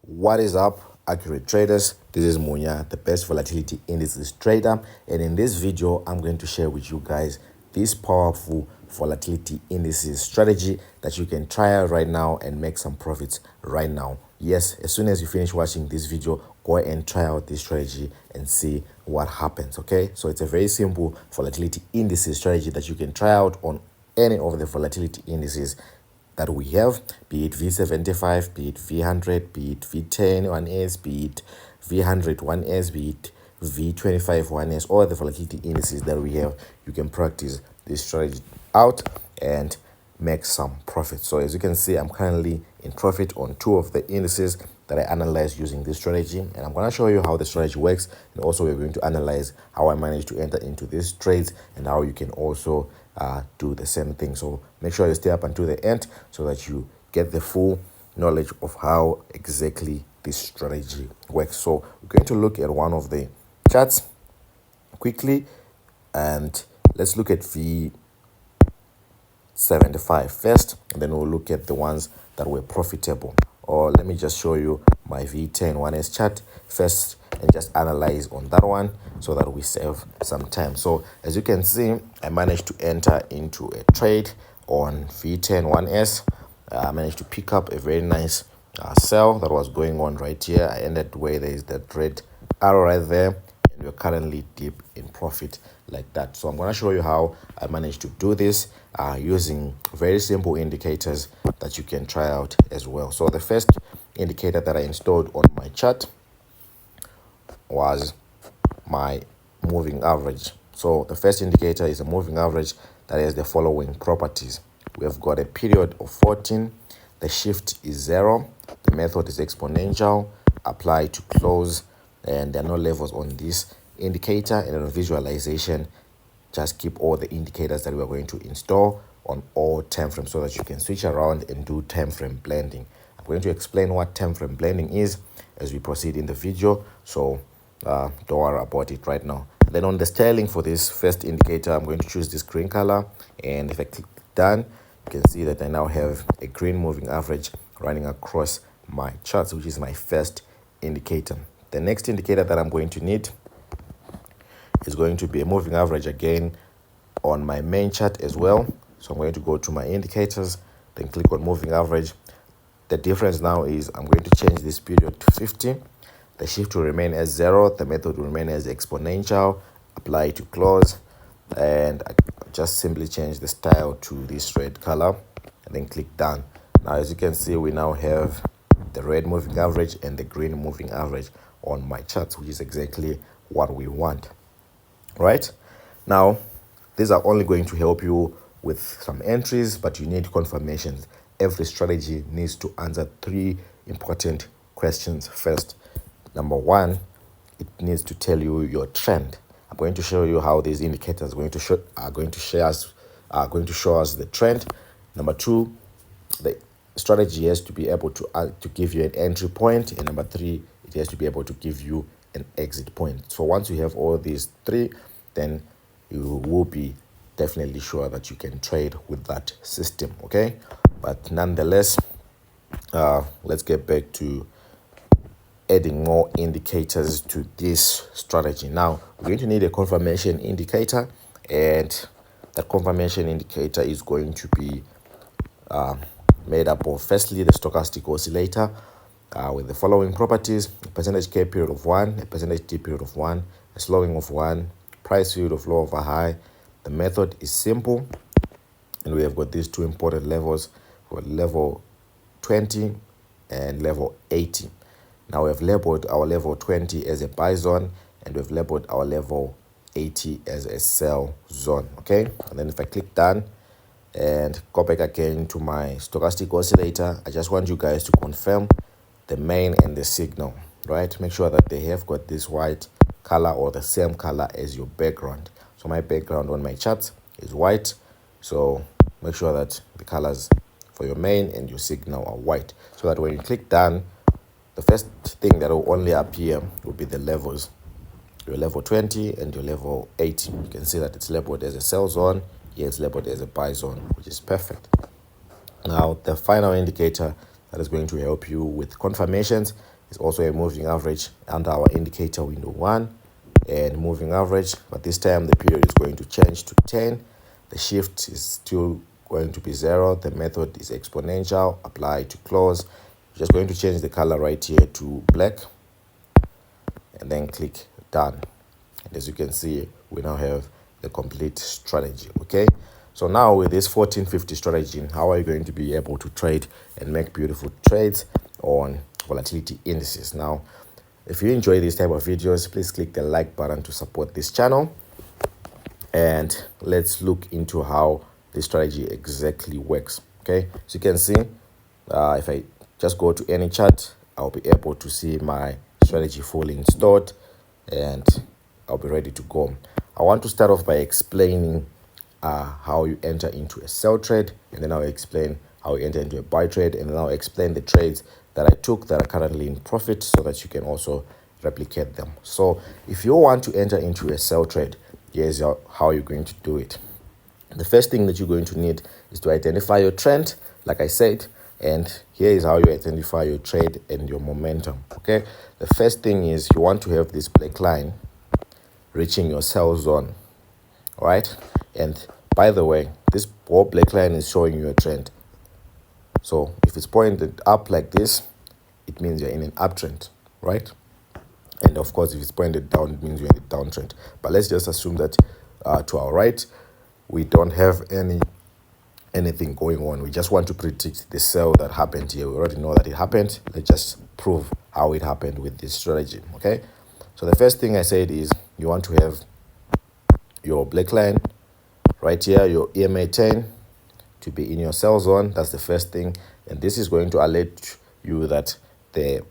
What is up, accurate traders? This is Munya, the best volatility indices trader, and in this video I'm going to share with you guys this powerful volatility indices strategy that you can try out right now and make some profits right now. Yes, as soon as you finish watching this video, go and try out this strategy and see what happens. Okay, so it's a very simple volatility indices strategy that you can try out on any of the volatility indices that we have, be it V75, be it V100, be it V10 1S, be it V100 1S, be it V25 1S, all the volatility indices that we have. You can practice this strategy out and make some profit. So as you can see, I'm currently in profit on two of the indices that I analyzed using this strategy, and I'm going to show you how the strategy works, and also we're going to analyze how I managed to enter into these trades and how you can also do the same thing. So make sure you stay up until the end so that you get the full knowledge of how exactly this strategy works. So we're going to look at one of the charts quickly, and let's look at V75 first, and then we'll look at the ones that were profitable. Or let me just show you my V10 1S chart first and just analyze on that one so that we save some time. So as you can see, I managed to enter into a trade on V10 1S. I managed to pick up a very nice sell that was going on right here. I ended where there is that red arrow right there, and we're currently deep in profit like that. So I'm going to show you how I managed to do this using very simple indicators that you can try out as well. So the first indicator that I installed on my chart was my moving average. So the first indicator is a moving average that has the following properties. We have got a period of 14, the shift is 0, the method is exponential, apply to close, and there are no levels on this indicator. And on visualization, just keep all the indicators that we are going to install on all time frames so that you can switch around and do time frame blending. I'm going to explain what time frame blending is as we proceed in the video, so don't worry about it right now. Then on the styling for this first indicator, I'm going to choose this green color, and if I click done, you can see that I now have a green moving average running across my charts, which is my first indicator. The next indicator that I'm going to need is going to be a moving average again on my main chart as well. So I'm going to go to my indicators, then click on moving average. The difference now is I'm going to change this period to 50. The shift will remain as 0. The method will remain as exponential. Apply to close. And I just simply change the style to this red color and then click done. Now, as you can see, we now have the red moving average and the green moving average on my charts, which is exactly what we want. Right? Now, these are only going to help you with some entries, but you need confirmations. Every strategy needs to answer 3 important questions first. Number 1, it needs to tell you your trend. I'm going to show you how these indicators are going to show us the trend. Number 2, the strategy has to be able to give you an entry point, and number 3, it has to be able to give you an exit point. So once you have all these 3, then you will be definitely sure that you can trade with that system. Okay, but nonetheless, let's get back to adding more indicators to this strategy. Now we're going to need a confirmation indicator, and that confirmation indicator is going to be made up of, firstly, the stochastic oscillator with the following properties: a percentage K period of 1, a percentage D period of 1, a slowing of 1, price field of low over high. The method is simple, and we have got these 2 important levels for level 20 and level 80. Now we have labeled our level 20 as a buy zone, and we've labeled our level 80 as a sell zone. Okay, and then if I click done and go back again to my stochastic oscillator, I just want you guys to confirm the main and the signal, right? Make sure that they have got this white color or the same color as your background. So my background on my charts is white, so make sure that the colors for your main and your signal are white, so that when you click done, the first thing that will only appear will be the levels, your level 20 and your level 80. You can see that it's labeled as a sell zone. Here it's labeled as a buy zone, which is perfect. Now the final indicator that is going to help you with confirmations. It's also a moving average under our indicator window 1 and moving average, but this time the period is going to change to 10. The shift is still going to be 0. The method is exponential. Apply to close. Just going to change the color right here to black and then click done. And as you can see, we now have the complete strategy. Okay, so now with this 1450 strategy, how are you going to be able to trade and make beautiful trades on volatility indices? Now, if you enjoy these type of videos, please click the like button to support this channel, and let's look into how this strategy exactly works. Okay, so you can see if I just go to any chart, I'll be able to see my strategy fully installed and I'll be ready to go. I want to start off by explaining how you enter into a sell trade, and then I'll explain how you enter into a buy trade, and then I'll explain the trades that I took that are currently in profit so that you can also replicate them. So if you want to enter into a sell trade, here's how you're going to do it. The first thing that you're going to need is to identify your trend, like I said, and here is how you identify your trade and your momentum. Okay, the first thing is you want to have this black line reaching your sell zone. All right, and by the way, this whole black line is showing you a trend. So if it's pointed up like this, it means you're in an uptrend, right? And of course, if it's pointed down, it means you're in a downtrend. But let's just assume that to our right, we don't have anything going on. We just want to predict the sell that happened here. We already know that it happened. Let's just prove how it happened with this strategy. Okay, so the first thing I said is you want to have your black line right here, your EMA 10, to be in your sell zone. That's the first thing, and this is going to alert you that the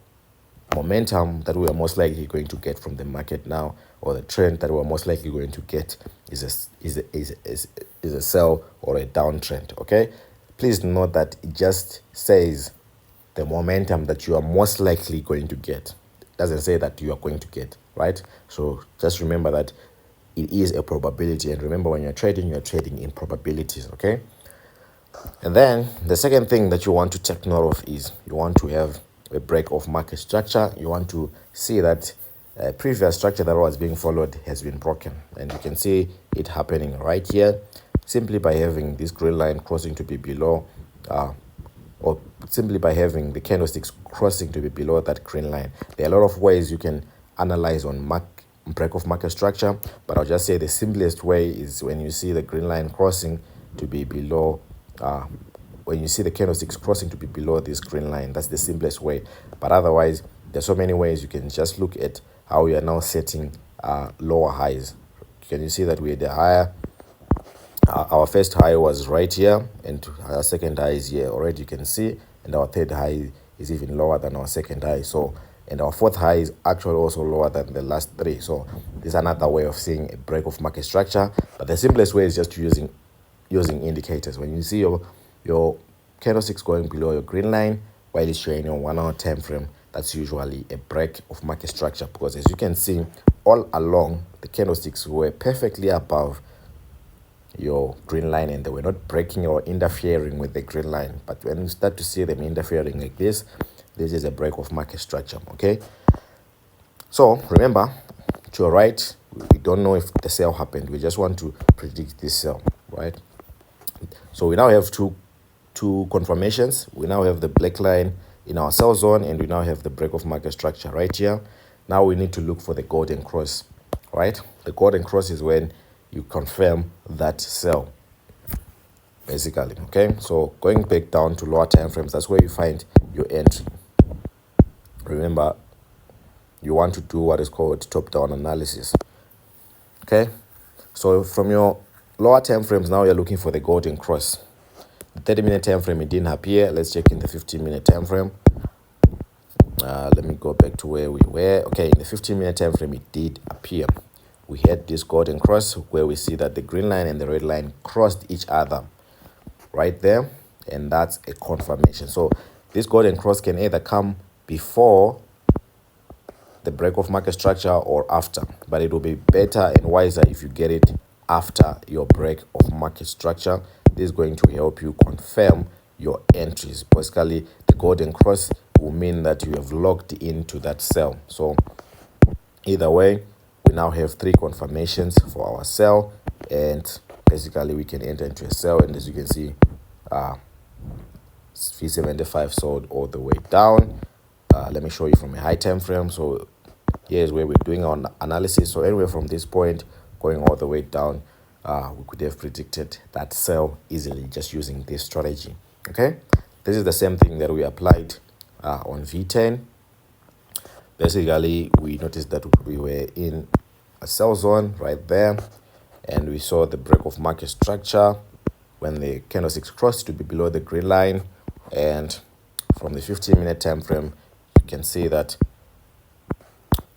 momentum that we are most likely going to get from the market now, or the trend that we're most likely going to get, is a sell or a downtrend. Okay, please note that it just says the momentum that you are most likely going to get. It doesn't say that you are going to get, right? So just remember that it is a probability, and remember, when you're trading in probabilities. Okay, and then the second thing that you want to take note of is you want to have a break of market structure. You want to see that previous structure that was being followed has been broken, and you can see it happening right here simply by having this green line crossing to be below, or simply by having the candlesticks crossing to be below that green line. There are a lot of ways you can analyze on break of market structure, but I'll just say the simplest way is when you see the green line crossing to be below, when you see the candlesticks crossing to be below this green line. That's the simplest way, but otherwise there's so many ways. You can just look at how we are now setting lower highs. Can you see that we had a higher, our first high was right here, and our second high is here already, you can see, and our third high is even lower than our second high. So, and our fourth high is actually also lower than the last three. So this is another way of seeing a break of market structure, but the simplest way is just using indicators. When you see your candlesticks going below your green line while it's showing on 1 hour time frame, that's usually a break of market structure, because as you can see, all along the candlesticks were perfectly above your green line and they were not breaking or interfering with the green line. But when you start to see them interfering like this is a break of market structure. Okay, so remember, to your right, we don't know if the sell happened. We just want to predict this sell, right? So we now have two confirmations. We now have the black line in our sell zone, and we now have the break of market structure right here. Now we need to look for the golden cross, right? The golden cross is when you confirm that sell, basically. Okay, so going back down to lower time frames, that's where you find your entry. Remember, you want to do what is called top-down analysis. Okay, so from your lower time frames, now you're looking for the golden cross. The 30-minute time frame, it didn't appear. Let's check in the 15-minute time frame. Let me go back to where we were. Okay, in the 15-minute time frame, it did appear. We had this golden cross where we see that the green line and the red line crossed each other right there, and that's a confirmation. So this golden cross can either come before the break of market structure or after, but it will be better and wiser if you get it after your break of market structure. This is going to help you confirm your entries. Basically, the golden cross will mean that you have logged into that sell. So either way, we now have 3 confirmations for our sell, and basically we can enter into a sell. And as you can see, V75 sold all the way down. Let me show you from a high time frame. So here's where we're doing our analysis. So anywhere from this point going all the way down, we could have predicted that sell easily just using this strategy. Okay, this is the same thing that we applied on V10. Basically, we noticed that we were in a sell zone right there, and we saw the break of market structure when the candlesticks crossed to be below the green line. And from the 15-minute time frame, you can see that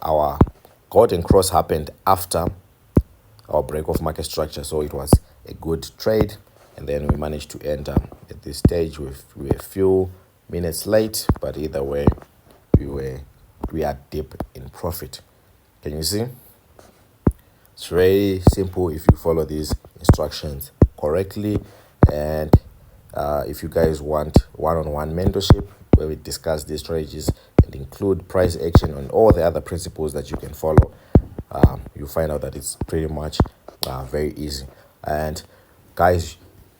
our golden cross happened after our break of market structure, so it was a good trade. And then we managed to enter at this stage. We were a few minutes late, but either way, we are deep in profit. Can you see? It's very simple if you follow these instructions correctly. And if you guys want one-on-one mentorship where we discuss these strategies and include price action and all the other principles that you can follow, you'll find out that it's pretty much very easy. And guys,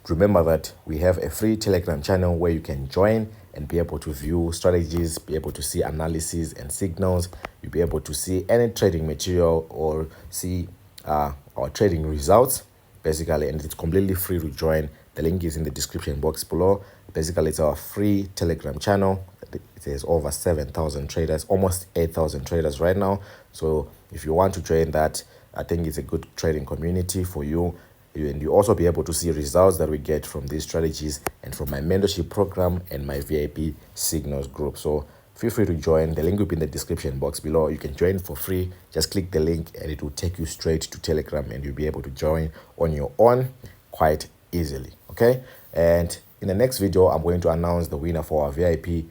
remember that we have a free Telegram channel where you can join and be able to view strategies, be able to see analysis and signals. You'll be able to see any trading material or see our trading results, basically, and it's completely free to join. The link is in the description box below. Basically, it's our free Telegram channel. It has over 7,000 traders, almost 8,000 traders right now. So if you want to join that, I think it's a good trading community for you. And you also be able to see results that we get from these strategies and from my mentorship program and my VIP signals group. So feel free to join. The link will be in the description box below. You can join for free. Just click the link and it will take you straight to Telegram, and you'll be able to join on your own quite easily. Okay, and in the next video, I'm going to announce the winner for our VIP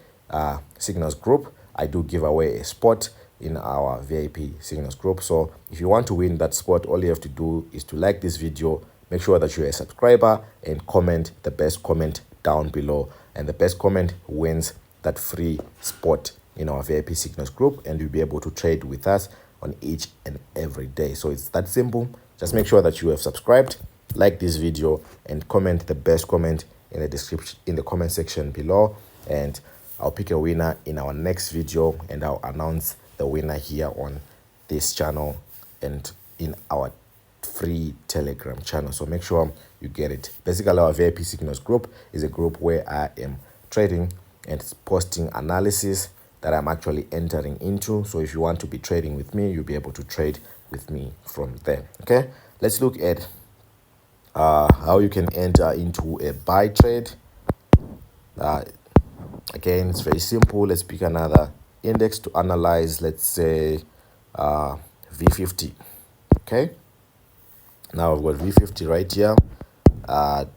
signals group. I do give away a spot in our VIP signals group. So if you want to win that spot, all you have to do is to like this video, make sure that you're a subscriber, and comment the best comment down below. And the best comment wins that free spot in our VIP signals group, and you'll be able to trade with us on each and every day. So it's that simple. Just make sure that you have subscribed, like this video, and comment the best comment in the description, in the comment section below, and I'll pick a winner in our next video, and I'll announce the winner here on this channel and in our free Telegram channel. So make sure you get it. Basically, our VIP signals group is a group where I am trading and posting analysis that I'm actually entering into. So if you want to be trading with me, you'll be able to trade with me from there. Okay, let's look at how you can enter into a buy trade. Again, it's very simple. Let's pick another index to analyze. Let's say V50. Okay, now I've got V50 right here.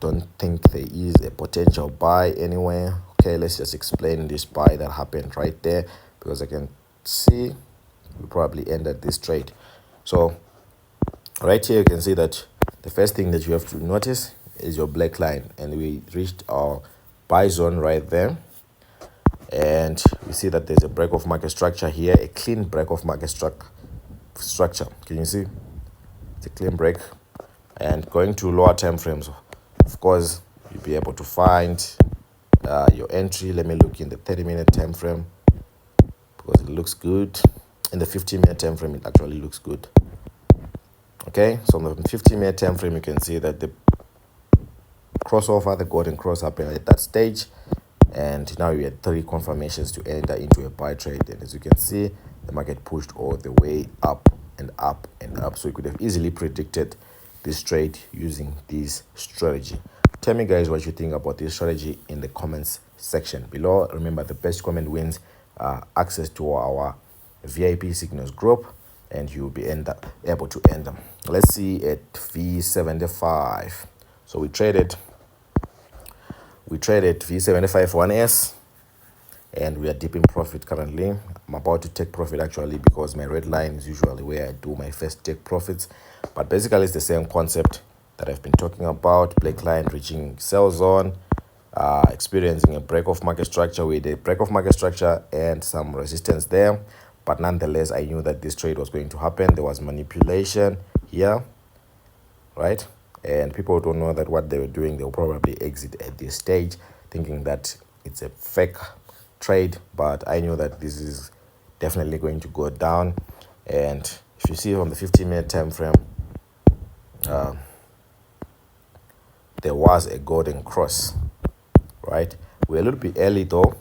Don't think there is a potential buy anywhere. Okay, let's just explain this buy that happened right there, because I can see we probably ended this trade. So right here you can see that the first thing that you have to notice is your black line, and we reached our buy zone right there. And we see that there's a break of market structure here, a clean break of market structure. Can you see? It's a clean break. And going to lower time frames, of course, you'll be able to find your entry. Let me look in the 30-minute time frame, because it looks good. In the 15-minute time frame, it actually looks good. Okay, so on the 15-minute time frame, you can see that the crossover, the golden cross, happened at that stage. And now you had 3 confirmations to enter into a buy trade. And as you can see, the market pushed all the way up and up and up. So you could have easily predicted this trade using this strategy. Tell me, guys, what you think about this strategy in the comments section below. Remember, the best comment wins access to our VIP signals group, and you'll be able to enter. Let's see at V75. So we traded V75 1S, and we are deep in profit currently. I'm about to take profit actually, because my red line is usually where I do my first take profits. But basically it's the same concept that I've been talking about. Black line reaching sell zone, experiencing a break of market structure. We did break of market structure and some resistance there, but nonetheless I knew that this trade was going to happen. There was manipulation here, right? And people don't know that what they were doing, they'll probably exit at this stage thinking that it's a fake trade, but I knew that this is definitely going to go down. And if you see on the 15-minute time frame, there was a golden cross, right? We're a little bit early though,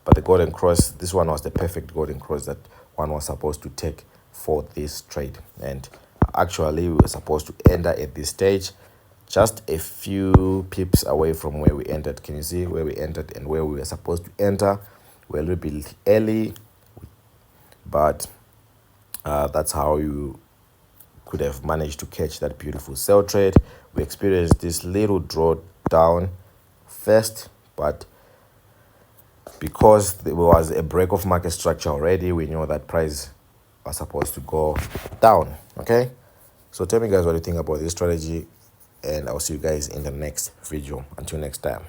but the golden cross, this one was the perfect golden cross that one was supposed to take for this trade. And actually we were supposed to enter at this stage just a few pips away from where we entered. Can you see where we entered and where we were supposed to enter? We're a little bit early, but that's how you could have managed to catch that beautiful sell trade. We experienced this little drawdown first, but because there was a break of market structure already, we knew that price was supposed to go down. Okay, so tell me guys what you think about this strategy, and I'll see you guys in the next video. Until next time.